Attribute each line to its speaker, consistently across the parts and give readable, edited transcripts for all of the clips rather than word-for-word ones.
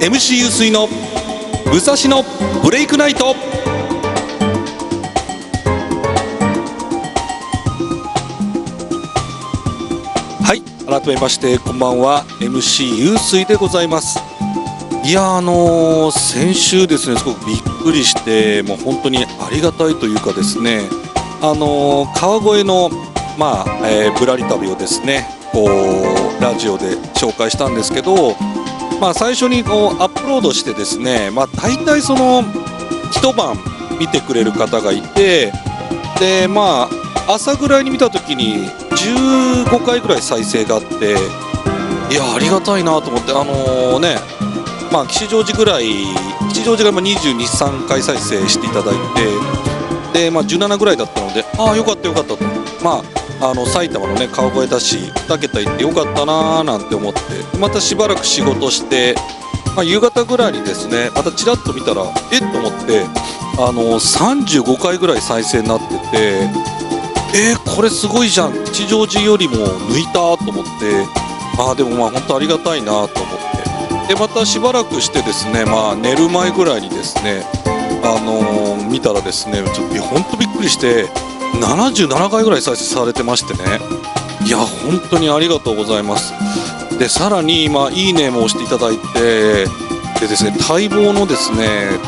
Speaker 1: MC ゆうすいの武蔵野ブレイクナイト。はい、改めましてこんばんは、 MC ゆうすいでございます。いや先週ですね、すごくびっくりして、もう本当にありがたいというかですね、川越のぶらり旅をですね、こうラジオで紹介したんですけど、最初にこうアップロードしてですね、大体その一晩見てくれる方がいて、で朝ぐらいに見た時に15回ぐらい再生があって、いやありがたいなと思って、吉祥寺が22、3回再生していただいて、で17ぐらいだったので、よかったよかったと、埼玉のね川越だし2桁行ってよかったなーなんて思って、またしばらく仕事して、夕方ぐらいにですねまたちらっと見たらと思って、35回ぐらい再生になってて、これすごいじゃん、吉祥寺よりも抜いたと思って、でも本当ありがたいなと思って、でまたしばらくしてですね、寝る前ぐらいにですね見たらですね、ちょっと本当びっくりして、77回ぐらい再生されてましてね、いや本当にありがとうございます。でさらにいいねも押していただいて、でですね、待望のですね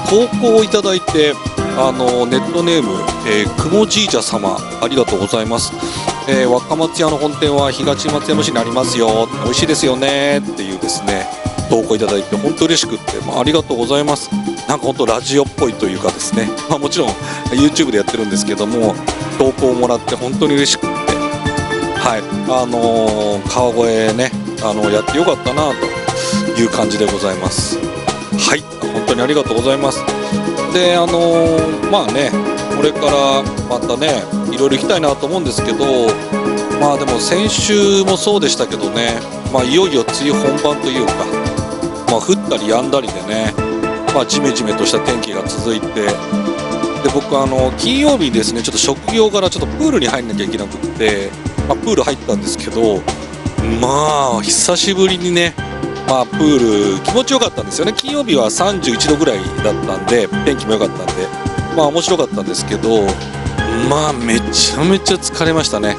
Speaker 1: 投稿をいただいて、ネットネーム、くもじいじゃ様、ありがとうございます。若松屋の本店は東松山市にありますよ、美味しいですよねっていうですね投稿いただいて、本当嬉しくって、ありがとうございます。なんか本当ラジオっぽいというかですね、もちろん YouTube でやってるんですけども、投稿をもらって本当に嬉しくって、川越ねやってよかったなという感じでございます。はい、本当にありがとうございます。でこれからまたねいろいろ行きたいなと思うんですけど、でも先週もそうでしたけどね、いよいよ梅雨本番というか、降ったり止んだりでね、ジメジメとした天気が続いて、で僕金曜日にですねちょっと職業柄ちょっとプールに入んなきゃいけなくって、プール入ったんですけど、久しぶりにねプール気持ちよかったんですよね。金曜日は31度ぐらいだったんで、天気も良かったんで面白かったんですけど、めちゃめちゃ疲れましたね。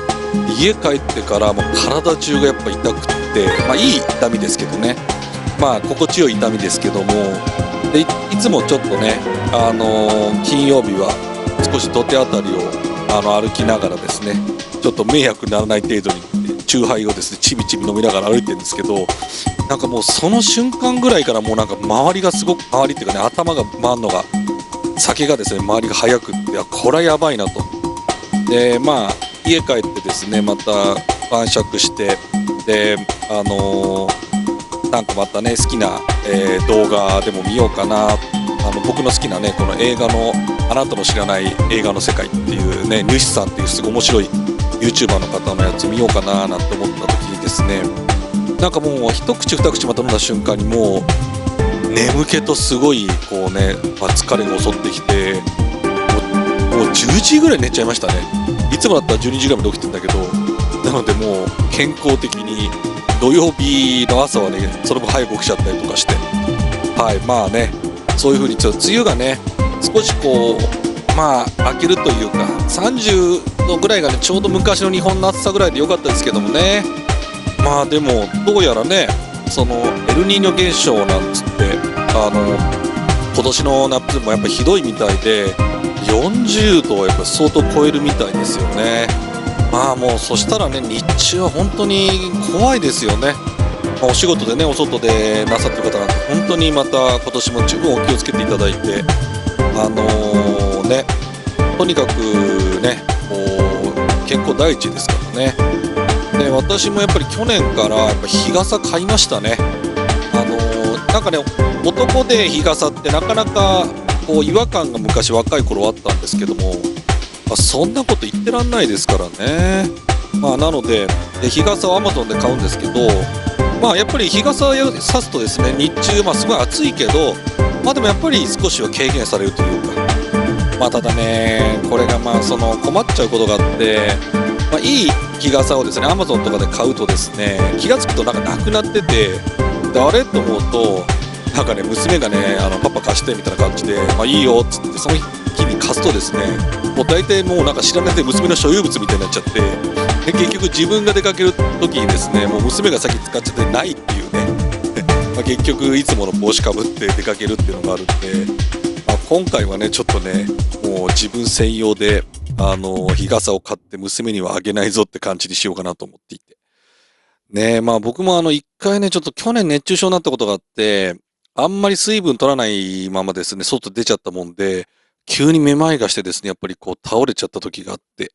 Speaker 1: 家帰ってからもう体中がやっぱ痛くって、いい痛みですけどね、心地よい痛みですけども、で いつもちょっとね、金曜日は少し土手あたりを歩きながらですね、ちょっと迷惑にならない程度にチューハイをですねちびちび飲みながら歩いてるんですけど、なんかもうその瞬間ぐらいからもうなんか周りっていうかね、頭が回るのが、酒がですね周りが速くって、これはやばいなと。で家帰ってですねまた晩酌して、でなんかまたね好きな、動画でも見ようかな、僕の好きなねこの映画のあなたの知らない映画の世界っていうね、ヌシさんっていうすごい面白い YouTuber の方のやつ見ようかななんて思った時にですね、なんかもう一口二口また飲んだ瞬間にもう眠気とすごいこうね、疲れが襲ってきて、もう10時ぐらい寝ちゃいましたね。いつもだったら12時ぐらいまで起きてんだけど、なのでもう健康的に土曜日の朝はねそれも早く起きちゃったりとかして、そういう風にちょっと梅雨がね少しこう明けるというか、30度ぐらいがねちょうど昔の日本の暑さぐらいで良かったですけどもね、でもどうやらねそのエルニーニョ現象なんつって、今年の夏もやっぱひどいみたいで、40度をやっぱ相当超えるみたいですよね。もうそしたらね日中は本当に怖いですよね。お仕事でねお外でなさってる方なんて本当にまた今年も十分お気をつけていただいて、とにかくねこう健康第一ですからね。で私もやっぱり去年からやっぱ日傘買いましたね。なんかね男で日傘ってなかなかこう違和感が昔若い頃あったんですけども、そんなこと言ってらんないですからね。なので日傘を Amazon で買うんですけど、やっぱり日傘を差すとですね日中すごい暑いけど、でもやっぱり少しは軽減されるというか、ただねこれがその困っちゃうことがあって、いい日傘をですね Amazon とかで買うとですね気がつくとなんかなくなってて、であれと思うとなんかね、娘がね、パパ貸してみたいな感じで、まあいいよっつって、その日に貸すとですね、もう大体もうなんか知らないで娘の所有物みたいになっちゃって、で結局自分が出かける時にですね、もう娘が先使っちゃってないっていうね、まあ結局いつもの帽子かぶって出かけるっていうのがあるんで、まあ、今回はね、ちょっとね、もう自分専用で、日傘を買って娘にはあげないぞって感じにしようかなと思っていて。ねえ、まあ僕も一回ね、ちょっと去年熱中症になったことがあって、あんまり水分取らないままですね、外出ちゃったもんで、急にめまいがしてですね、やっぱりこう倒れちゃった時があって、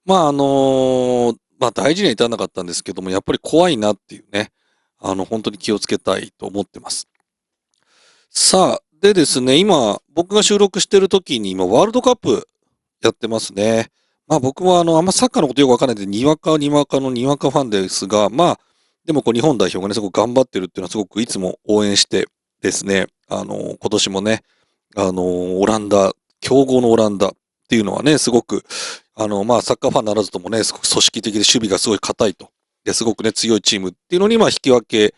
Speaker 1: まあまあ大事には至らなかったんですけども、やっぱり怖いなっていうね、本当に気をつけたいと思ってます。さあ、でですね、今、僕が収録してる時に今、ワールドカップやってますね。まあ僕もあんまサッカーのことよくわかんないんで、にわかファンですが、まあ、でもこう日本代表がね、すごく頑張ってるっていうのはすごくいつも応援してですね、今年もね、オランダ、強豪のオランダっていうのはね、すごく、まあサッカーファンならずともね、すごく組織的で守備がすごい硬いと。で、すごくね、強いチームっていうのに、まあ引き分け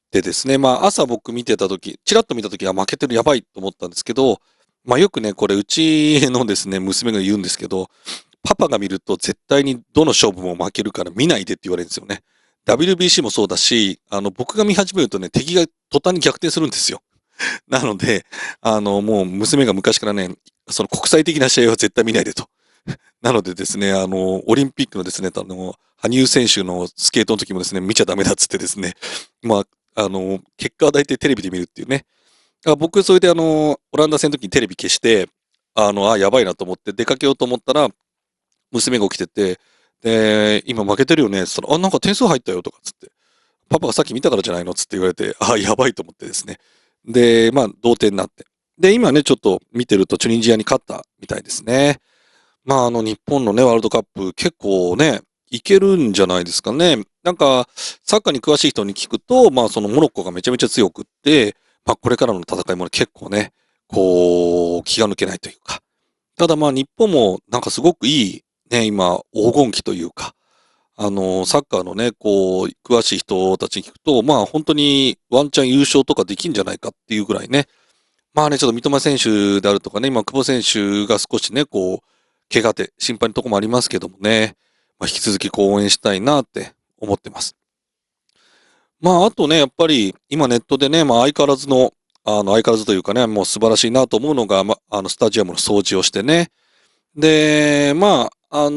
Speaker 1: でですね、まあ朝僕見てた時、ちらっと見た時は負けてるやばいと思ったんですけど、まあよくね、これうちのですね、娘が言うんですけど、パパが見ると絶対にどの勝負も負けるから見ないでって言われるんですよね。WBC もそうだし、僕が見始めるとね、敵が途端に逆転するんですよ。なので、もう娘が昔からね、その国際的な試合は絶対見ないでと。なのでですね、オリンピックのですね、羽生選手のスケートの時もですね、見ちゃダメだっつってですね、まあ、結果は大体テレビで見るっていうね。僕、それでオランダ戦の時にテレビ消して、やばいなと思って出かけようと思ったら、娘が起きてて、で、今負けてるよね、つったら、なんか点数入ったよとかつって、パパがさっき見たからじゃないのつって言われて、やばいと思ってですね。で、まあ、同点になって。で、今ね、ちょっと見てるとチュニジアに勝ったみたいですね。まあ、日本のね、ワールドカップ結構ね、いけるんじゃないですかね。なんか、サッカーに詳しい人に聞くと、まあ、そのモロッコがめちゃめちゃ強くって、まあ、これからの戦いもね結構ね、こう、気が抜けないというか。ただまあ、日本もなんかすごくいい、ね、今、黄金期というか、サッカーのね、こう、詳しい人たちに聞くと、まあ、本当にワンチャン優勝とかできんじゃないかっていうぐらいね、まあね、ちょっと三笘選手であるとかね、今、久保選手が少しね、こう、怪我で心配なところもありますけどもね、まあ、引き続きこう応援したいなって思ってます。まあ、あとね、やっぱり今ネットでね、まあ相変わらずの、相変わらずというかね、もう素晴らしいなと思うのが、まあ、スタジアムの掃除をしてね。で、まあ、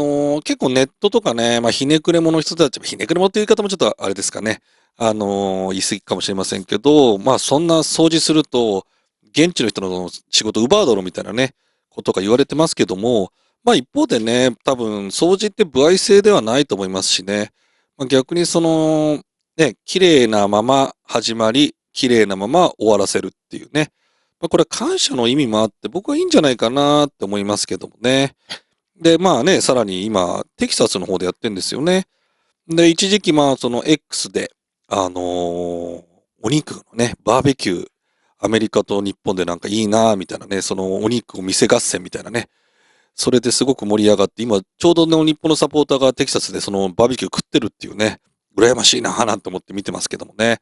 Speaker 1: 結構ネットとかね、まあ、ひねくれ者の人たち、ひねくれ者っていう言い方もちょっとあれですかね。言い過ぎかもしれませんけど、まあ、そんな掃除すると、現地の人の仕事奪うだろうみたいなね、ことが言われてますけども、まあ一方でね、多分掃除って歩合制ではないと思いますしね、まあ、逆にその、ね、綺麗なまま始まり、綺麗なまま終わらせるっていうね、まあ、これは感謝の意味もあって、僕はいいんじゃないかなって思いますけどもね。で、まあね、さらに今、テキサスの方でやってんですよね。で、一時期まあ、その X で、お肉のね、バーベキュー、アメリカと日本でなんかいいなみたいなね、そのお肉を店合戦みたいなね、それですごく盛り上がって、今、ちょうどね、日本のサポーターがテキサスでそのバーベキュー食ってるっていうね、羨ましいなぁなんて思って見てますけどもね。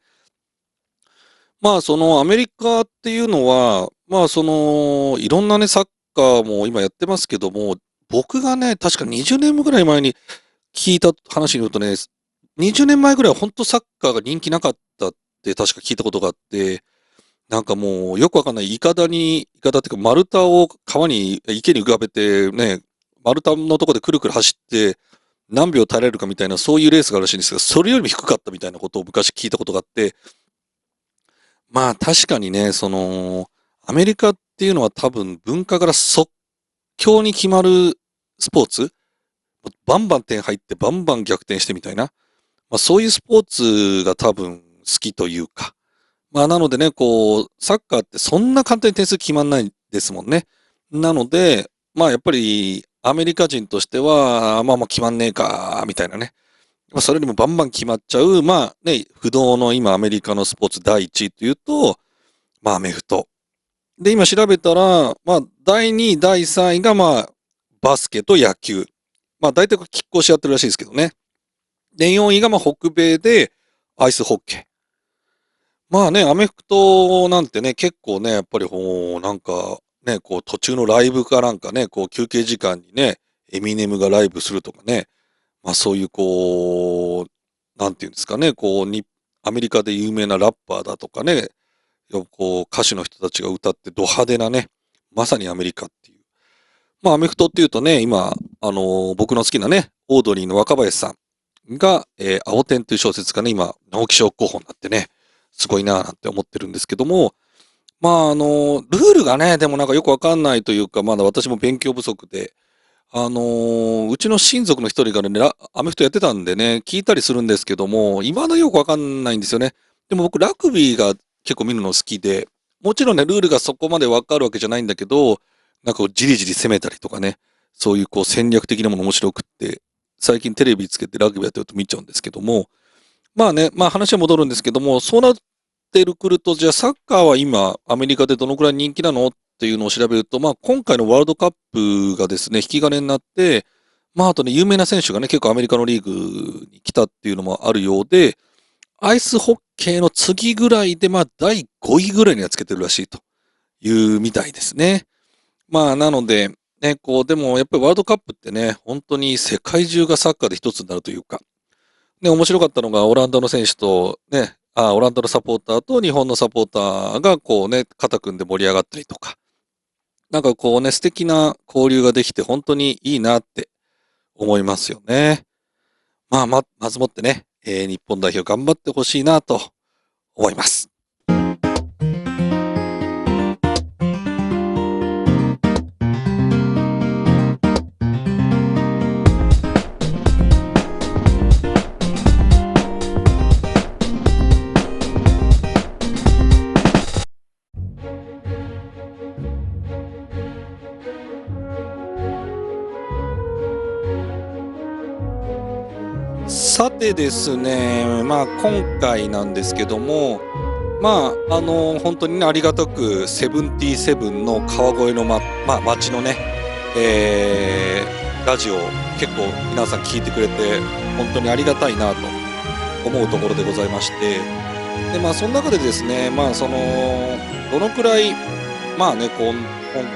Speaker 1: まあ、そのアメリカっていうのは、まあ、その、いろんなね、サッカーも今やってますけども、僕がね、確か20年ぐらい前に聞いた話によるとね、20年前ぐらいは本当サッカーが人気なかったって確か聞いたことがあって、なんかもうよくわかんないイカダっていうか丸太を川に、池に浮かべてね、丸太のとこでくるくる走って何秒耐えれるかみたいなそういうレースがあるらしいんですが、それよりも低かったみたいなことを昔聞いたことがあって、まあ確かにね、その、アメリカっていうのは多分文化から即興に決まるスポーツ、バンバン点入ってバンバン逆転してみたいな、まあそういうスポーツが多分好きというか、まあなのでね、こう、サッカーってそんな簡単に点数決まんないですもんね。なので、まあやっぱりアメリカ人としては、まあまあ決まんねえか、みたいなね。まあそれでもバンバン決まっちゃう、まあね、不動の今アメリカのスポーツ第一位というと、まあアメフト。で、今調べたら、まあ第2位、第3位がまあバスケと野球。まあ大体拮抗し合ってるらしいですけどね。で、4位がまあ北米でアイスホッケー。まあね、アメフトなんてね、結構ね、やっぱりなんかね、こう途中のライブかなんかね、こう休憩時間にね、エミネムがライブするとかね、まあそういうなんていうんですかね、アメリカで有名なラッパーだとかね、こう歌手の人たちが歌ってド派手なね、まさにアメリカっていう。まあアメフトっていうとね、今、僕の好きなね、オードリーの若林さんが、青天という小説がね、今、直木賞候補になってね、すごいなぁなんて思ってるんですけども、まあルールがね、でもなんかよくわかんないというか、まだ私も勉強不足で、うちの親族の一人がね、アメフトやってたんでね、聞いたりするんですけども、未だよくわかんないんですよね。でも僕、ラグビーが結構見るの好きで、もちろんね、ルールがそこまでわかるわけじゃないんだけど、なんかこうじりじり攻めたりとかね、そういうこう戦略的なもの面白くって、最近テレビつけてラグビーやってると見ちゃうんですけども、まあね、まあ話は戻るんですけども、そうなってくると、じゃあサッカーは今、アメリカでどのくらい人気なのっていうのを調べると、まあ今回のワールドカップがですね、引き金になって、まああとね、有名な選手がね、結構アメリカのリーグに来たっていうのもあるようで、アイスホッケーの次ぐらいで、まあ第5位ぐらいにはつけてるらしいというみたいですね。まあなので、ね、でもやっぱりワールドカップってね、本当に世界中がサッカーで一つになるというか、ね、面白かったのが、オランダの選手と、ね、オランダのサポーターと日本のサポーターが、こうね、肩組んで盛り上がったりとか、なんかこうね、素敵な交流ができて、本当にいいなって思いますよね。まずもってね、日本代表頑張ってほしいなと思います。さてですね、まあ今回なんですけども、まあ、本当にね、ありがたく、セブンティーセブンの川越のまあ、街のね、ラジオ、結構皆さん聞いてくれて、本当にありがたいなと思うところでございまして、で、まあ、その中でですね、まあ、どのくらい、まあね、今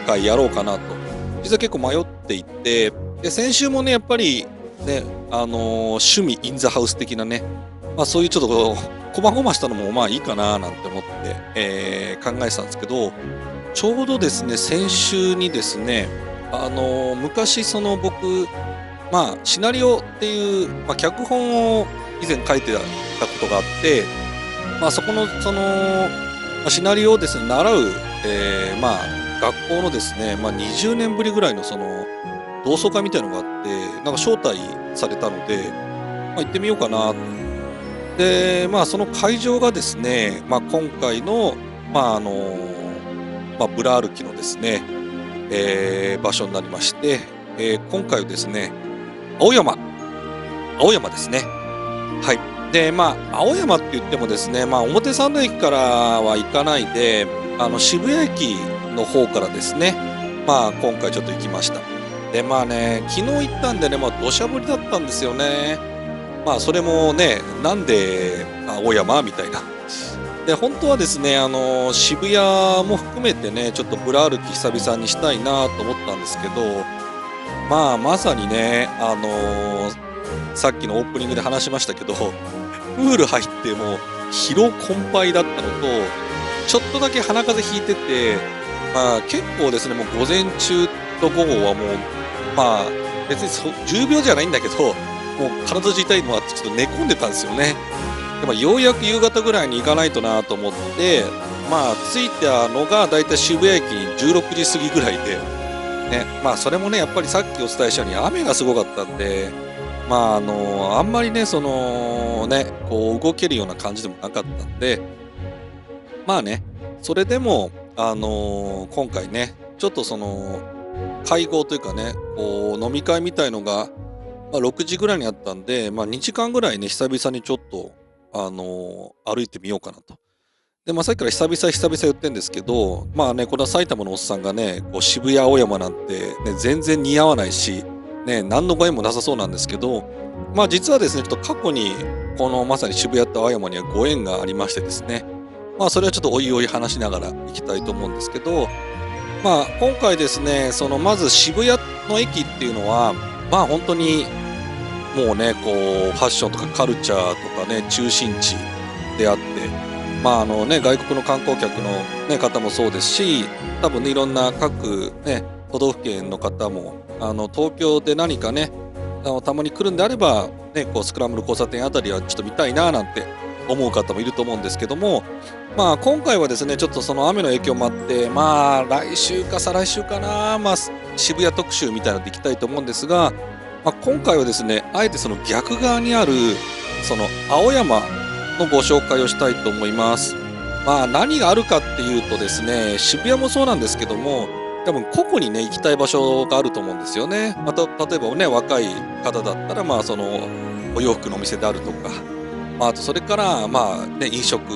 Speaker 1: 回やろうかなと、実は結構迷っていて、で、先週もね、やっぱり、ね、趣味インザハウス的なね、まあそういうちょっとこまごましたのもまあいいかななんて思って、考えてたんですけど、ちょうどですね、先週にですね、昔僕、まあシナリオっていう、まあ脚本を以前書いてたことがあって、まあそこの、まあシナリオをですね、習う、まあ学校のですね、まあ20年ぶりぐらいの同窓会みたいなのがあって、なんか招待されたので、まあ行ってみようかなで、まあ、その会場がですね、まあ、今回の、まあ、まあ、ブラ歩きのですね、場所になりまして、今回はですね、青山、青山ですね。はい。で、まあ、青山って言ってもですね、まあ、表参道駅からは行かないで、渋谷駅の方からですね、まあ、今回ちょっと行きました。で、まあね、昨日行ったんでね、まあ、土砂降りだったんですよね。まあ、それもね、なんで青山みたいな。で、本当はですね、渋谷も含めてね、ちょっとブラ歩き久々にしたいなと思ったんですけど、まあ、まさにね、さっきのオープニングで話しましたけど、プール入ってもう疲労困憊だったのと、ちょっとだけ鼻風邪ひいてて、まあ結構ですね、もう午前中と午後はもう、まあ別に10秒じゃないんだけど、もう体中痛いのもあってちょっと寝込んでたんですよね。でもようやく夕方ぐらいに行かないとなと思って、まあ着いたのがだいたい渋谷駅に16時過ぎぐらいで、ね、まあそれもね、やっぱりさっきお伝えしたように雨がすごかったんで、まああんまりね、こう動けるような感じでもなかったんで、まあね、それでも、今回ね、ちょっと会合というかね、こう飲み会みたいのが、まあ、6時ぐらいにあったんで、まあ2時間ぐらいね、久々にちょっと、歩いてみようかなと。で、まあさっきから久々言ってんですけど、まあね、この埼玉のおっさんがね、こう渋谷青山なんて、ね、全然似合わないし、ね、何のご縁もなさそうなんですけど、まあ実はですね、ちょっと過去に、このまさに渋谷と青山にはご縁がありましてですね、まあそれはちょっとおいおい話しながら行きたいと思うんですけど、まあ今回ですね、まず渋谷の駅っていうのは、まあ本当にもうね、こうファッションとかカルチャーとかね、中心地であって、まあ外国の観光客の、ね、方もそうですし、多分ねいろんな各ね都道府県の方も東京で何かねたまに来るんであればねこうスクランブル交差点あたりはちょっと見たいななんて思う方もいると思うんですけども、まあ今回はですねちょっとその雨の影響もあってまあ来週か再来週かな、まあ渋谷特集みたいなので行きたいと思うんですが、まあ、今回はですねあえてその逆側にあるその青山のご紹介をしたいと思います。まあ何があるかっていうとですね、渋谷もそうなんですけども、多分個々にね行きたい場所があると思うんですよね。また例えばね若い方だったらまあそのお洋服のお店であるとか、まあ、あとそれからまあね飲食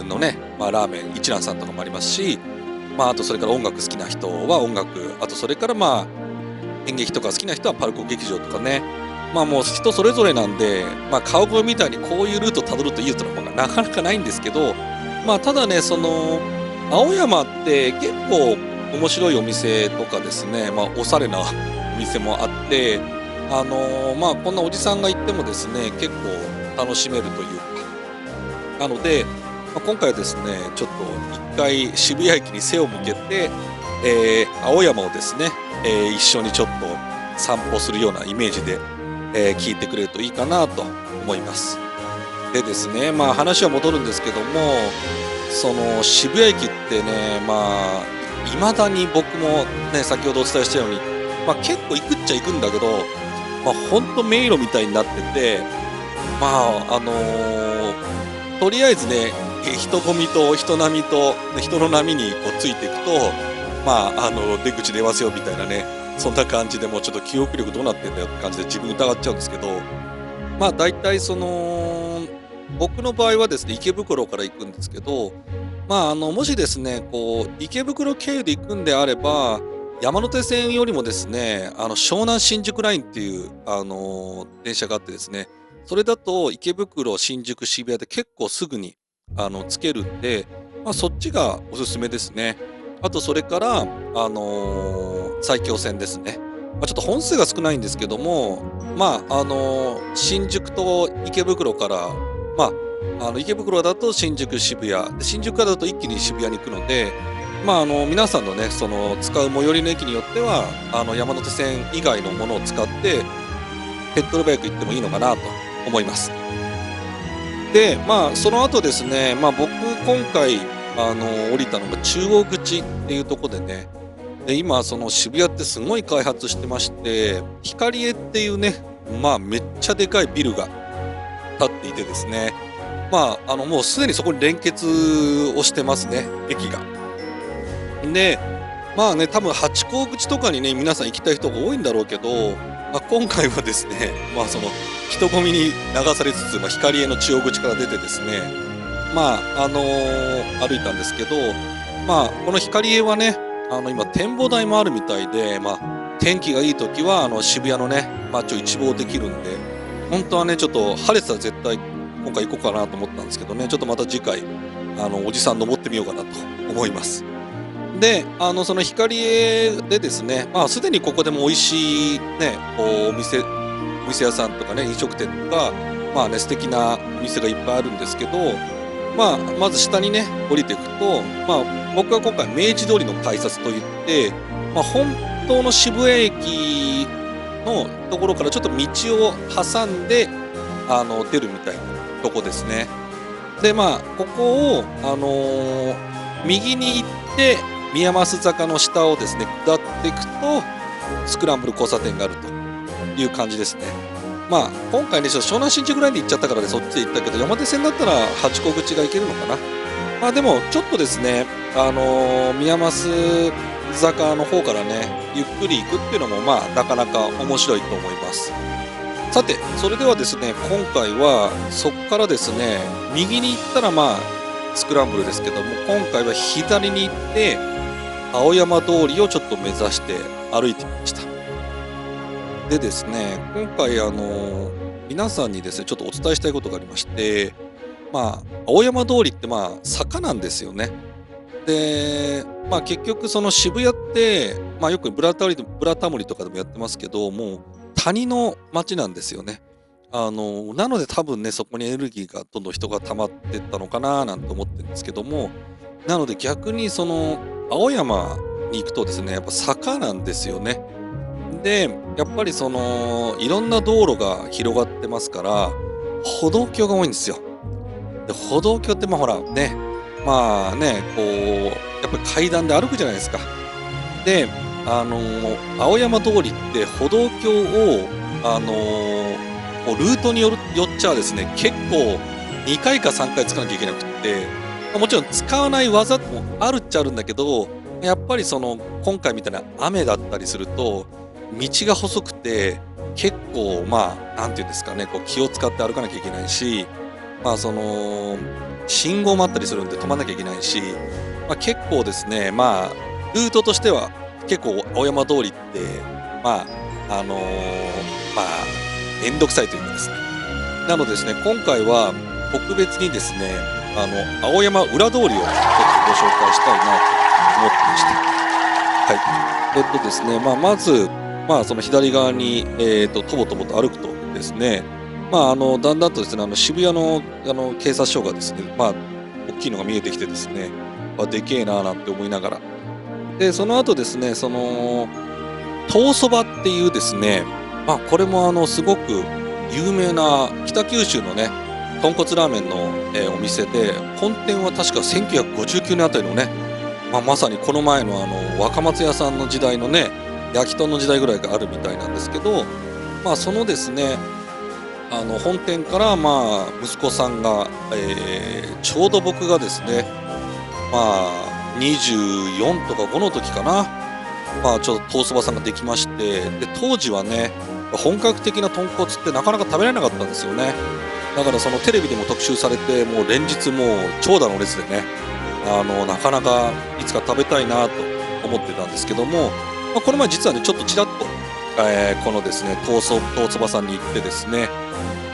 Speaker 1: のね、まあ、ラーメン一蘭さんとかもありますし、まああとそれから音楽好きな人は音楽、あとそれからまあ演劇とか好きな人はパルコ劇場とかね、まあもう人それぞれなんで、まあ顔声みたいにこういうルートたどるといいというのがなかなかないんですけど、まあただね、青山って結構面白いお店とかですね、まあおしゃれなお店もあって、まあこんなおじさんが行ってもですね、結構楽しめるというか、なので、まあ、今回はですね、ちょっと一回渋谷駅に背を向けて、青山をですね、一緒にちょっと散歩するようなイメージで、聞いてくれるといいかなと思います。でですね、まあ話は戻るんですけども、その渋谷駅ってね、まあ、未だに僕もね、先ほどお伝えしたように、まあ結構行くっちゃ行くんだけど、まあほんと迷路みたいになってて、まあ、とりあえずね、人混みと人波と人の波にこうついていくと、まあ、出口出ますよみたいなね、そんな感じでもうちょっと記憶力どうなってんだよって感じで自分疑っちゃうんですけど、まあ大体僕の場合はですね、池袋から行くんですけど、まあもしですね、こう、池袋経由で行くんであれば、山手線よりもですね、湘南新宿ラインっていう、電車があってですね、それだと池袋、新宿、渋谷で結構すぐに、つけるんで、まあそっちがおすすめですね。あとそれから、埼京線ですね。まあ、ちょっと本数が少ないんですけども、まあ、新宿と池袋から、まあ、池袋だと新宿、渋谷、で新宿からだと一気に渋谷に行くので、まあ、皆さんのね、使う最寄りの駅によっては、山手線以外のものを使って、ペットルバイク行ってもいいのかなと思います。で、まあ、その後ですね、まあ、僕、今回、降りたのが中央口っていうところでね、で今、その渋谷ってすごい開発してまして、ヒカリエっていうね、まあ、めっちゃでかいビルが建っていてですね、まあ、もうすでにそこに連結をしてますね、駅が。で、まあね、多分ハチ公口とかにね、皆さん行きたい人が多いんだろうけど、まあ、今回はですね、まあその人混みに流されつつ、まあ、光栄の中央口から出てですね、まあ歩いたんですけど、まあこの光栄はね、今展望台もあるみたいで、まあ天気がいい時は渋谷のね街を一望できるんで、本当はねちょっと晴れてたら絶対今回行こうかなと思ったんですけどね、ちょっとまた次回おじさん登ってみようかなと思います。で、その光栄でですね、まあ、すでにここでも美味しいね、こう、お店屋さんとかね、飲食店とか、まあね、素敵なお店がいっぱいあるんですけど、まあ、まず下にね、降りていくと、まあ、僕は今回、明治通りの改札といって、まあ、本当の渋谷駅のところからちょっと道を挟んで、出るみたいなとこですね。で、まあ、ここを、右に行って、宮益坂の下をですね、下っていくと、スクランブル交差点があるという感じですね。まあ、今回ね、ちょっと湘南新宿ラインで行っちゃったからで、そっちで行ったけど、山手線だったら八甲口が行けるのかな。まあでも、ちょっとですね、宮益坂の方からね、ゆっくり行くっていうのも、まあ、なかなか面白いと思います。さて、それではですね、今回は、そこからですね、右に行ったら、まあ、スクランブルですけども、今回は左に行って、青山通りをちょっと目指して歩いてみました。でですね、今回皆さんにですね、ちょっとお伝えしたいことがありまして、青山通りって坂なんですよね。で、結局その渋谷って、よくブラタモリとかでもやってますけど、もう谷の街なんですよね。なので多分ね、そこにエネルギーがどんどん人が溜まってったのかななんて思ってるんですけども、なので逆にその青山に行くとですね、やっぱ坂なんですよね。で、やっぱりそのいろんな道路が広がってますから、歩道橋が多いんですよ。で、歩道橋ってほらね、こうやっぱり階段で歩くじゃないですか。で、青山通りって歩道橋をこうルートによっちゃですね、結構2回か3回使わなきゃいけなくって、もちろん使わない技もあるっちゃあるんだけど、やっぱりその今回みたいな雨だったりすると、道が細くて結構なんていうんですかね、こう気を使って歩かなきゃいけないし、その信号もあったりするんで止まんなきゃいけないし、結構ですね、ルートとしては結構青山通りってあのめんどくさいというかですね。なのでですね、今回は特別にですね、青山裏通りをちょっとご紹介したいなと思ってまして。はい。ですね、まず、その左側に、とぼとぼと歩くとですね、だんだんとですね、渋谷の、警察署がですね、大きいのが見えてきてですね、でけえなーなんて思いながら。で、その後ですね、その、東そばっていうですね、これもすごく有名な北九州のね、豚骨ラーメンの、お店で、本店は確か1959年あたりのね、まさにこの前の若松屋さんの時代のね、焼き豚の時代ぐらいがあるみたいなんですけど、そのですね、本店から息子さんが、ちょうど僕がですね、24とか5の時かな、ちょっと東そばさんができまして、で当時はね、本格的な豚骨ってなかなか食べられなかったんですよね。だからそのテレビでも特集されて、もう連日もう長蛇の列でね、なかなかいつか食べたいなと思ってたんですけども、この前実はね、ちょっとちらっと、このですね、東そばさんに行ってですね、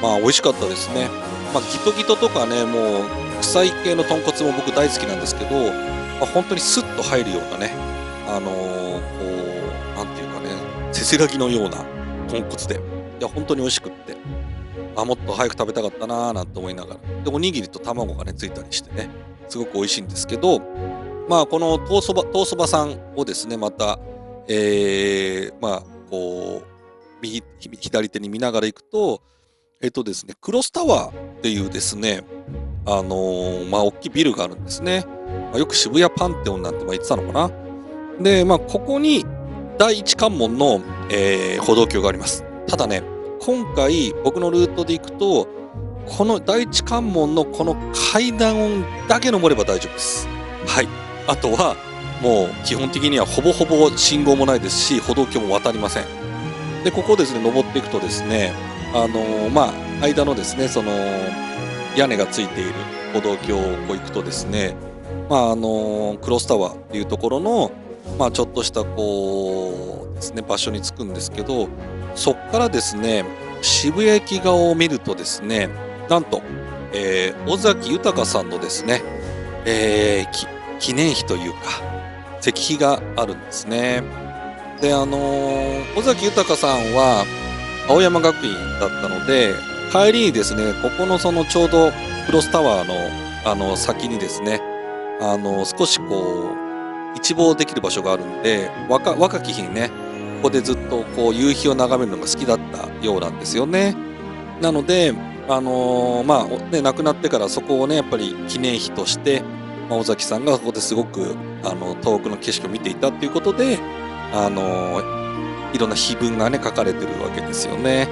Speaker 1: 美味しかったですね。ギトギトとかね、もう臭い系の豚骨も僕大好きなんですけど、本当にスッと入るようなね、こう、なんていうかね、せせらぎのような豚骨で、いや、本当に美味しくって、もっと早く食べたかったなーなんて思いながら、で、おにぎりと卵がね、ついたりしてね、すごく美味しいんですけど、この東そばさんをですね、また、こう、左手に見ながら行くと、ですね、クロスタワーっていうですね、大きいビルがあるんですね。よく渋谷パンテオンなんて言ってたのかな。で、ここに第一関門の、歩道橋があります。ただね、今回僕のルートで行くと、この第一関門のこの階段だけ登れば大丈夫です。はい。あとは、もう基本的にはほぼほぼ信号もないですし、歩道橋も渡りません。で、ここをですね、登っていくとですね、間のですね、その、屋根がついている歩道橋をこう行くとですね、クロスタワーっていうところの、ちょっとしたこうですね、場所に着くんですけど、そっからですね、渋谷駅側を見るとですね、なんと、尾崎豊さんのですね、記念碑というか、石碑があるんですね。で、尾崎豊さんは青山学院だったので、帰りにですね、ここのそのちょうどクロスタワーの先にですね、少しこう、一望できる場所があるんで、若き日にね、ここでずっとこう夕日を眺めるのが好きだったようなんですよね。なので、亡くなってからそこをね、やっぱり記念碑として、尾崎さんがここですごく遠くの景色を見ていたっていうことで、いろんな碑文がね書かれてるわけですよね。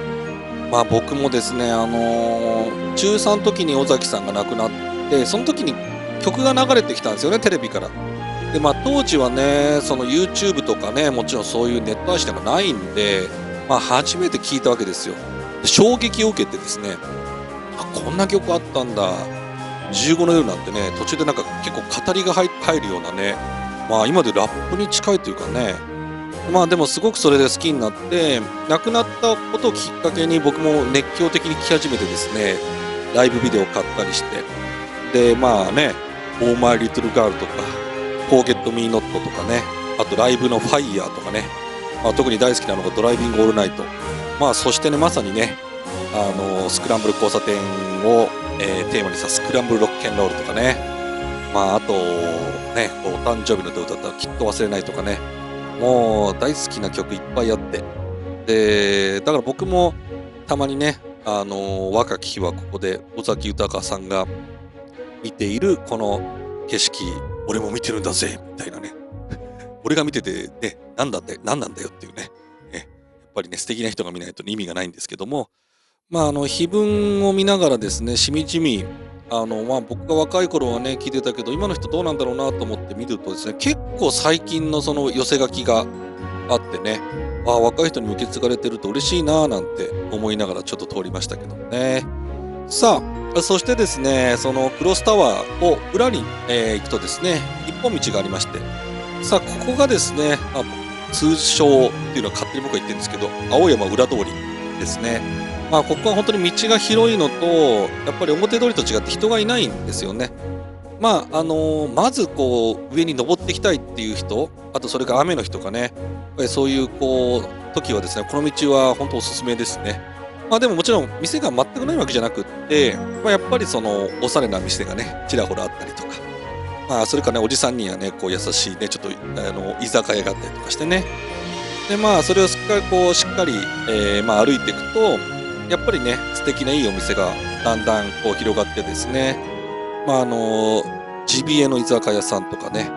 Speaker 1: 僕もですね、中3の時に尾崎さんが亡くなって、その時に曲が流れてきたんですよね、テレビから。で、当時はね、その YouTube とかね、もちろんそういうネット配信がないんで、初めて聞いたわけですよ。で、衝撃を受けてですね、こんな曲あったんだ。15の夜なんてね、途中でなんか結構語りが入るようなね、今でラップに近いというかね、でもすごくそれで好きになって、亡くなったことをきっかけに僕も熱狂的に聴き始めてですね、ライブビデオを買ったりして、でまあね「オーマイ・リトル・ガール」とか「フォーゲット・ミー・ノット」とかね、あとライブの「ファイヤー」とかね、特に大好きなのが「ドライビング・オールナイト」、そしてねまさにねスクランブル交差点を、テーマにしたスクランブル・ロックンロールとかね、あとねお誕生日の歌を歌ったらきっと忘れないとかね、もう大好きな曲いっぱいあって、でだから僕もたまにね若き日はここで尾崎豊さんが見ているこの景色俺も見てるんだぜみたいなね俺が見ててね何なんだよっていうね、やっぱりね素敵な人が見ないと意味がないんですけども、碑文を見ながらですねしみじみ僕が若い頃はね聞いてたけど今の人どうなんだろうなと思って見るとですね、結構最近のその寄せ書きがあってね、若い人に受け継がれてると嬉しいなーなんて思いながらちょっと通りましたけどね。さあそしてですねそのクロスタワーを裏に、行くとですね一本道がありまして、さあここがですね、通称っていうのは勝手に僕は言ってるんですけど青山裏通りですね。ここは本当に道が広いのとやっぱり表通りと違って人がいないんですよね。まずこう上に登っていきたいっていう人、あとそれから雨の日とかね、そういうこう時はですねこの道は本当おすすめですね。でももちろん店が全くないわけじゃなくって、やっぱりそのおしゃれな店がねちらほらあったりとか、それからねおじさんにはねこう優しいねちょっと居酒屋があったりとかしてね、でそれをしっかり、歩いていくとやっぱりね素敵ないいお店がだんだんこう広がってですね、ジビエの居酒屋さんとかね、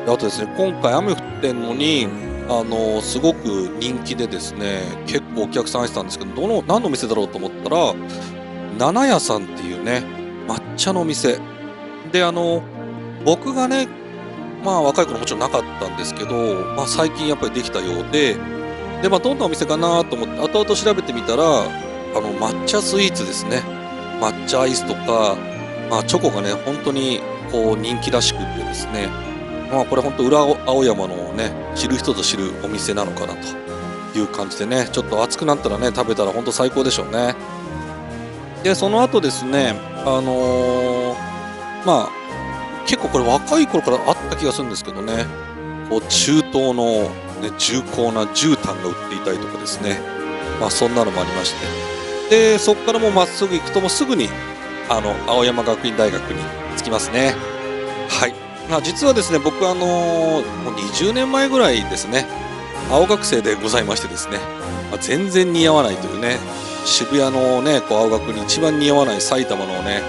Speaker 1: あとですね今回雨降ってんのにすごく人気でですね結構お客さん入ってたんですけど、何の店だろうと思ったら七屋さんっていうね抹茶のお店で、僕がね若い頃もちろんなかったんですけど、最近やっぱりできたようで、どんなお店かなと思って後々調べてみたら抹茶スイーツですね。抹茶アイスとか、チョコがね本当にこう人気らしくてですね、これ本当裏青山のね知る人ぞ知るお店なのかなという感じでね、ちょっと暑くなったらね食べたら本当最高でしょうね。でその後ですね結構これ若い頃からあった気がするんですけどね、こう中東の、重厚な絨毯が売っていたりとかですね、そんなのもありまして、でそこからもうまっすぐ行くともうすぐに青山学院大学に着きますね。はい、実はですね僕もう20年前ぐらいですね青学生でございましてですね、全然似合わないというね、渋谷のねこう青学に一番似合わない埼玉のね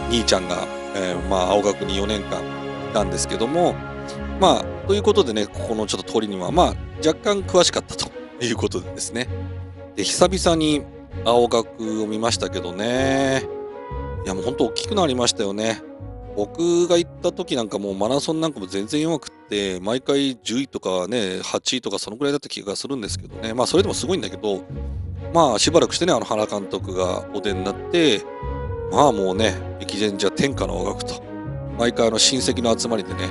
Speaker 1: 兄ちゃんが、青学に4年間いたんですけども、ということでねここのちょっと通りには若干詳しかったということでですね、で久々に青学を見ましたけどね、いやもう本当大きくなりましたよね。僕が行った時なんかもうマラソンなんかも全然弱くって毎回10位とかね8位とかそのぐらいだった気がするんですけどね、それでもすごいんだけど、しばらくしてね原監督がお出になって、もうね駅伝じゃ天下の青学と毎回親戚の集まりでね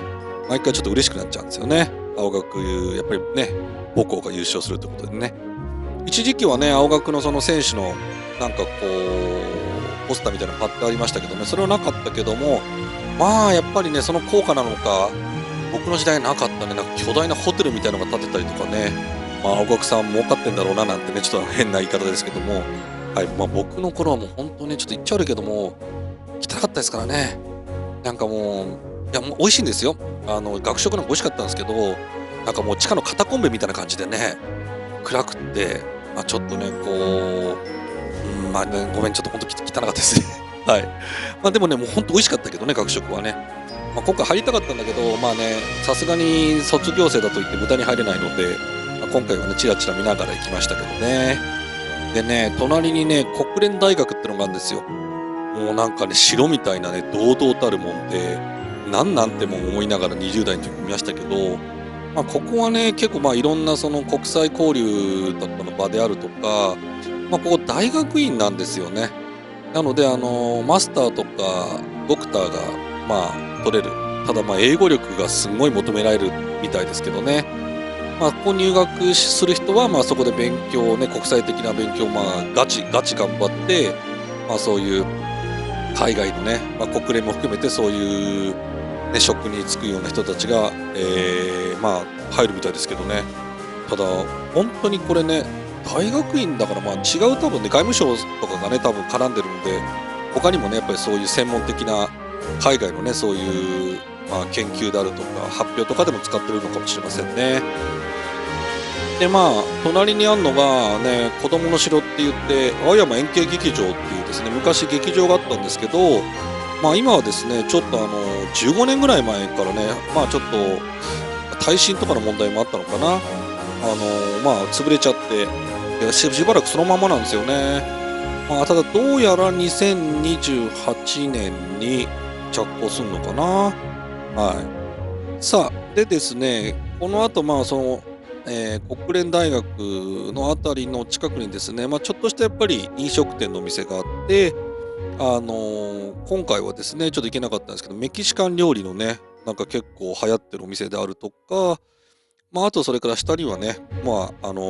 Speaker 1: 毎回ちょっと嬉しくなっちゃうんですよね。青学やっぱりね母校が優勝するということでね、一時期はね青学のその選手のなんかこうポスターみたいなの貼ってありましたけどね、それはなかったけどもやっぱりねその効果なのか僕の時代なかったね、なんか巨大なホテルみたいなのが建てたりとかね、青学さん儲かってんだろうななんてねちょっと変な言い方ですけども、はい、僕の頃はもう本当にちょっと言っちゃ悪いけども汚かったですからね。なんかもういやもう美味しいんですよ、学食なんか美味しかったんですけど、なんかもう地下のカタコンベみたいな感じでね暗くって、ちょっとねこう、ごめんちょっと本当汚かったですねはい、でもねもう本当美味しかったけどね学食はね、今回入りたかったんだけどさすがに卒業生だといって無駄に入れないので、今回はねチラチラ見ながら行きましたけどね。でね隣にね国連大学ってのがあるんですよ。もうなんかね城みたいなね堂々たるもんでなんても思いながら20代の時見ましたけど、ここはね結構いろんなその国際交流とかの場であるとか、ここ大学院なんですよね。なのでマスターとかドクターが取れる。ただ英語力がすごい求められるみたいですけどね。ここ入学する人は、そこで勉強ね、国際的な勉強を、ガチ頑張って、そういう海外のね、国連も含めてそういう、ね、職に就くような人たちが、入るみたいですけどね。ただ、本当にこれね、大学院だから、違う多分ね、外務省とかがね、多分絡んでるので、他にもね、やっぱりそういう専門的な海外のね、そういう、研究であるとか、発表とかでも使ってるのかもしれませんね。で、隣にあるのがね、子供の城って言って、青山円形劇場っていうですね、昔劇場があったんですけど、今はですね、ちょっと15年ぐらい前からね、ちょっと、耐震とかの問題もあったのかな。潰れちゃって、しばらくそのままなんですよね。ただ、どうやら2028年に着工するのかな。はい。さあ、でですね、この後、国連大学のあたりの近くにですね、ちょっとしたやっぱり飲食店のお店があって、今回はですね、ちょっと行けなかったんですけど、メキシカン料理のね、なんか結構流行ってるお店であるとか、あとそれから下にはね、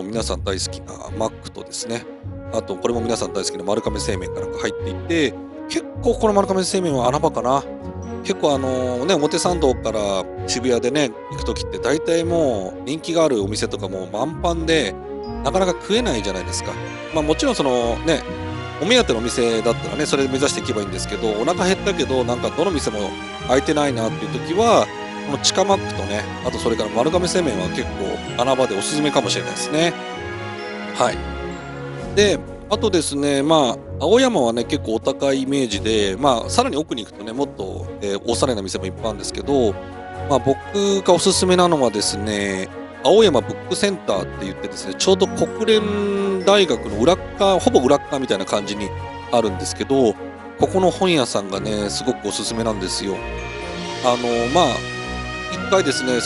Speaker 1: 皆さん大好きなマックとですね、あとこれも皆さん大好きな丸亀製麺がなんか入っていて、結構この丸亀製麺は穴場かな。結構表参道から渋谷でね、行くときって大体もう人気があるお店とかも満帆で、なかなか食えないじゃないですか。もちろんそのね、お目当てのお店だったらね、それ目指していけばいいんですけど、お腹減ったけど、なんかどの店も開いてないなっていうときは、この地下マックとね、あとそれから丸亀製麺は結構穴場でおすすめかもしれないですね。はい。で、あとですね、青山はね、結構お高いイメージで、さらに奥に行くとね、もっと、おしゃれな店もいっぱいあるんですけど、僕がおすすめなのはですね、青山ブックセンターって言ってですね、ちょうど国連大学の裏っ側、ほぼ裏っ側みたいな感じにあるんですけど、ここの本屋さんがね、すごくおすすめなんですよ。一回ですね、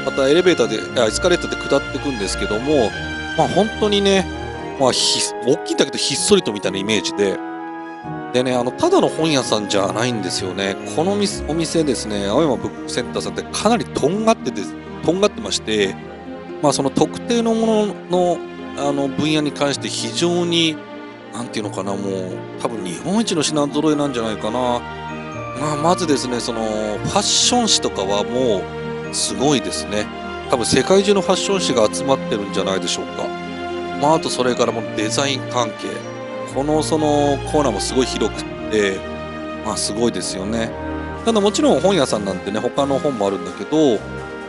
Speaker 1: またエレベーターで、エスカレーターで下っていくんですけども、本当にね、大きいんだけどひっそりとみたいなイメージで、でね、ただの本屋さんじゃないんですよね。このお店ですね、青山ブックセンターさんってかなりとんがってまして、その特定のものの、分野に関して非常に、なんていうのかな、もう、多分日本一の品揃えなんじゃないかな。まずですね、ファッション誌とかはもう、すごいですね。多分世界中のファッション誌が集まってるんじゃないでしょうか。あとそれからもうデザイン関係。このコーナーもすごい広くって、すごいですよね。ただもちろん本屋さんなんてね、他の本もあるんだけど、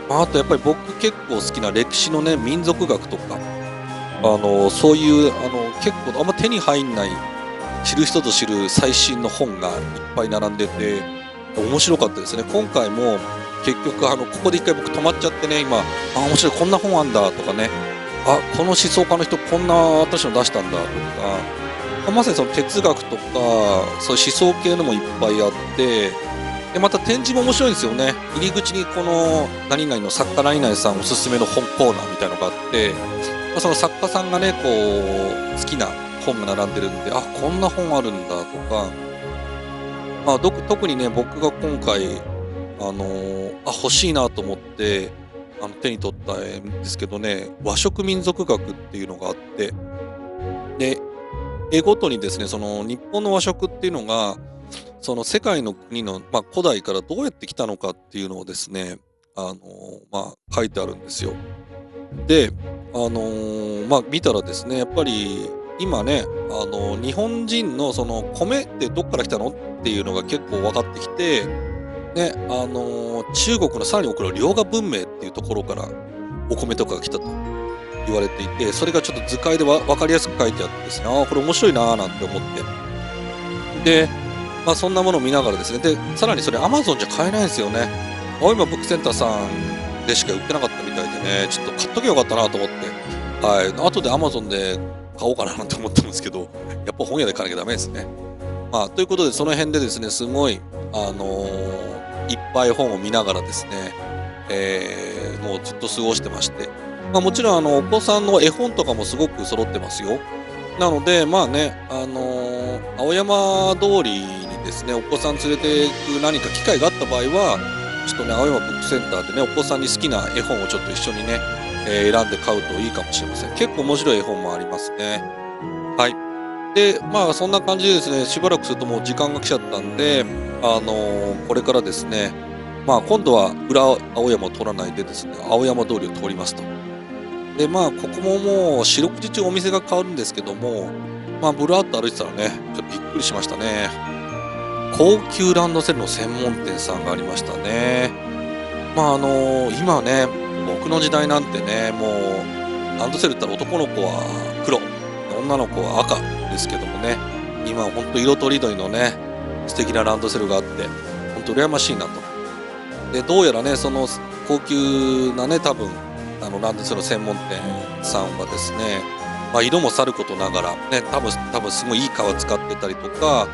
Speaker 1: あとやっぱり僕結構好きな歴史のね、民族学とか、そういう、結構あんま手に入んない、知る人ぞ知る最新の本がいっぱい並んでて、面白かったですね。今回も結局ここで一回僕止まっちゃってね、今、面白い、こんな本あんだとかね、この思想家の人こんな私の出したんだとか、まさにその哲学とか、そういう思想系のもいっぱいあって、で、また展示も面白いんですよね。入り口にこの、何々の作家何々さんおすすめの本コーナーみたいなのがあって、その作家さんがね、こう、好きな本が並んでるんで、こんな本あるんだとか、特にね、僕が今回、欲しいなと思って、手に取ったんですけどね、和食民族学っていうのがあって、で、絵ごとにですね、その日本の和食っていうのが、その世界の国の、古代からどうやって来たのかっていうのをですね、書いてあるんですよ。で、見たらですね、やっぱり今ね、日本人のその米ってどっから来たのっていうのが結構分かってきて、ね、中国のさらに奥の遼河文明っていうところからお米とかが来たと言われていて、それがちょっと図解で分かりやすく書いてあってですね、これ面白いなーなんて思って。で、そんなものを見ながらですね、で、さらにそれ Amazon じゃ買えないんですよね。青山ブックセンターさんでしか売ってなかったみたいでね、ちょっと買っとけばよかったなと思って、はい、後で Amazon で買おうかななんて思ってるんですけど、やっぱ本屋で買わなきゃダメですね。ということで、その辺でですね、すごい、いっぱい本を見ながらですね、もうずっと過ごしてまして、もちろんお子さんの絵本とかもすごく揃ってますよ。なので、青山通りにですね、お子さん連れていく何か機会があった場合は、ちょっとね、青山ブックセンターでね、お子さんに好きな絵本をちょっと一緒にね、選んで買うといいかもしれません。結構面白い絵本もありますね。はい。で、まあそんな感じでですね、しばらくするともう時間が来ちゃったんで、これからですね、まあ今度は裏青山を通らないでですね、青山通りを通りますと。で、まあここももう四六時中お店が変わるんですけども、まあぶらっと歩いてたらね、ちょっとびっくりしましたね。高級ランドセルの専門店さんがありましたね。まあ今ね、僕の時代なんてね、もうランドセルって言ったら男の子は黒、女の子は赤ですけどもね、今は本当色とりどりのね、素敵なランドセルがあって、本当羨ましいなと。で、どうやらね、その高級なね、多分ランドセルの専門店さんはですね、まあ、色もさることながら、ね、多分すごいいい革使ってたりとか、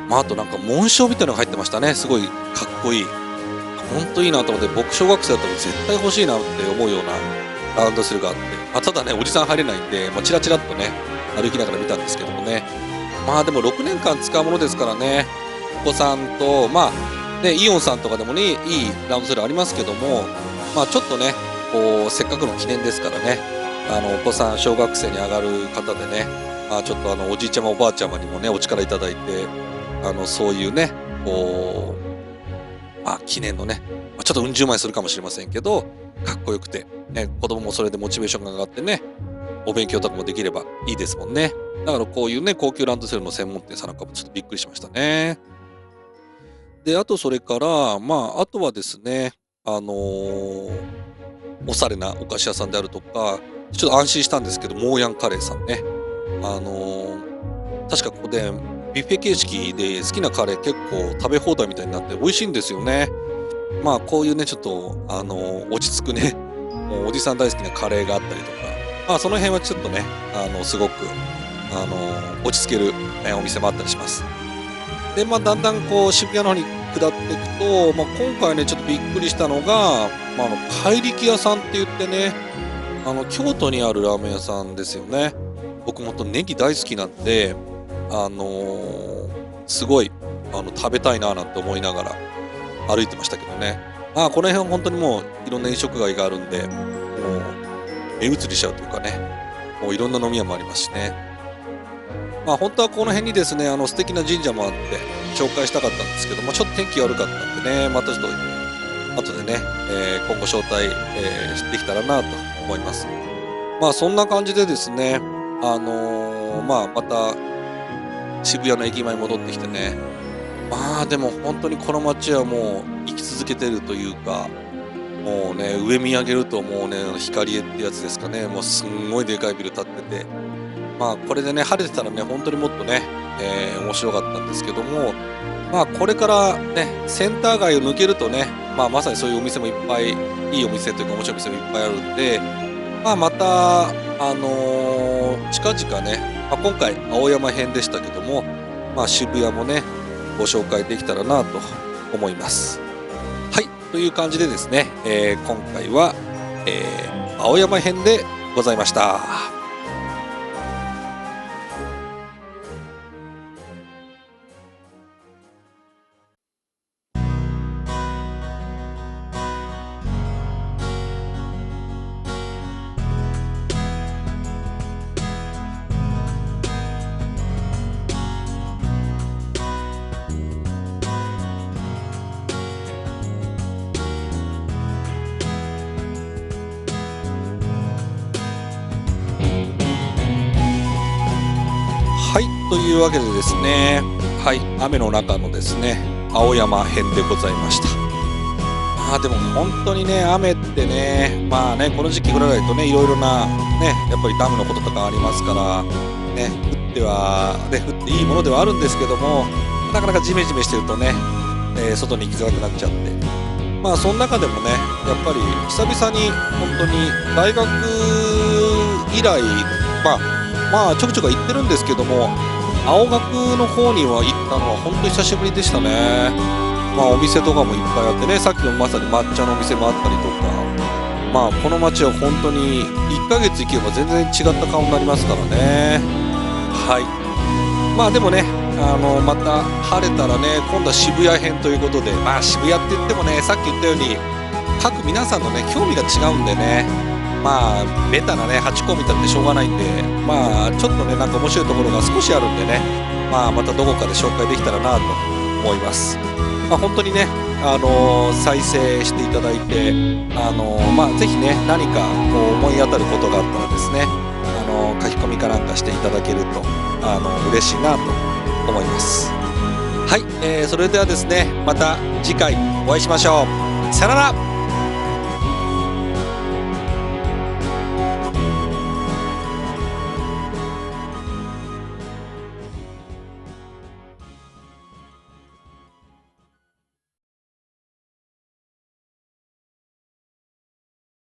Speaker 1: まあ、あとなんか紋章みたいなのが入ってましたね。すごいかっこいい。本当いいなと思って、僕小学生だったら絶対欲しいなって思うようなランドセルがあって、まあ、ただね、おじさん入れないんで、まあ、チラチラっとね、歩きながら見たんですけどもね。まあでも6年間使うものですからね、お子さんと、まあ、ね、イオンさんとかでもね、いいランドセルありますけども、まあちょっとね、こうせっかくの記念ですからね、お子さん小学生に上がる方でね、まあ、ちょっとおじいちゃまおばあちゃまにもねお力いただいて、そういうねこう、まあ、記念のね、まあ、ちょっとうん十万円するかもしれませんけどかっこよくて、ね、子供もそれでモチベーションが上がってねお勉強とかもできればいいですもんね。だからこういうね高級ランドセルの専門店さんなんかもちょっとびっくりしましたね。であとそれからまああとはですねおしゃれなお菓子屋さんであるとか、ちょっと安心したんですけど、モーヤンカレーさんね。確かここでビュッフェ形式で好きなカレー結構食べ放題みたいになって美味しいんですよね。まあこういうね、ちょっと落ち着くね、もうおじさん大好きなカレーがあったりとか、まあその辺はちょっとね、すごく、落ち着ける、お店もあったりします。で、まあだんだんこう渋谷の方に下っていくと、まあ今回ね、ちょっとびっくりしたのが、まあ怪力屋さんって言ってね、京都にあるラーメン屋さんですよね。僕もとネギ大好きなんで、すごい食べたいななんて思いながら歩いてましたけどね。まあこの辺は本当にもういろんな飲食街があるんで、もう目移りしちゃうというかね、もういろんな飲み屋もありますしね。まあ本当はこの辺にですね、素敵な神社もあって紹介したかったんですけども、ちょっと天気悪かったんでね、またちょっと後でね、今後招待、できたらなと思います。まあそんな感じでですね、まあまた渋谷の駅前に戻ってきてね、まあでも本当にこの街はもう生き続けてるというか、もうね、上見上げるともうね、光栄ってやつですかね、もうすんごいでかいビル建ってて、まあこれでね、晴れてたらね、本当にもっとね、面白かったんですけども、まあこれからね、センター街を抜けるとね、まあまさにそういうお店もいっぱい、いいお店というか面白いお店もいっぱいあるんで、まあまた、近々ね、まあ、今回青山編でしたけども、まあ渋谷もね、ご紹介できたらなと思います。はい、という感じでですね、今回は、青山編でございました。はい、というわけでですね、はい、雨の中のですね、青山編でございました。まあでも本当にね、雨ってね、まあね、この時期降らないとね、いろいろなね、やっぱりダムのこととかありますから、ね、降っていいものではあるんですけども、なかなかジメジメしてるとね、外に行きづらくなっちゃって、まあその中でもね、やっぱり久々に本当に大学以来、まあちょくちょく行ってるんですけども、青学の方には行ったのは本当に久しぶりでしたね。まあお店とかもいっぱいあってね、さっきのまさに抹茶のお店もあったりとか、まあこの街は本当に1ヶ月行けば全然違った顔になりますからね。はい。まあでもね、また晴れたらね、今度は渋谷編ということで、まあ渋谷って言ってもね、さっき言ったように各皆さんのね興味が違うんでね、まあベタなね8個見たってしょうがないんで、まあちょっとねなんか面白いところが少しあるんでね、まあまたどこかで紹介できたらなと思います。まあ、本当にね再生していただいてまあぜひね何かこう思い当たることがあったらですね書き込みかなんかしていただけると嬉しいなと思います。はい、それではですねまた次回お会いしましょう。さよなら。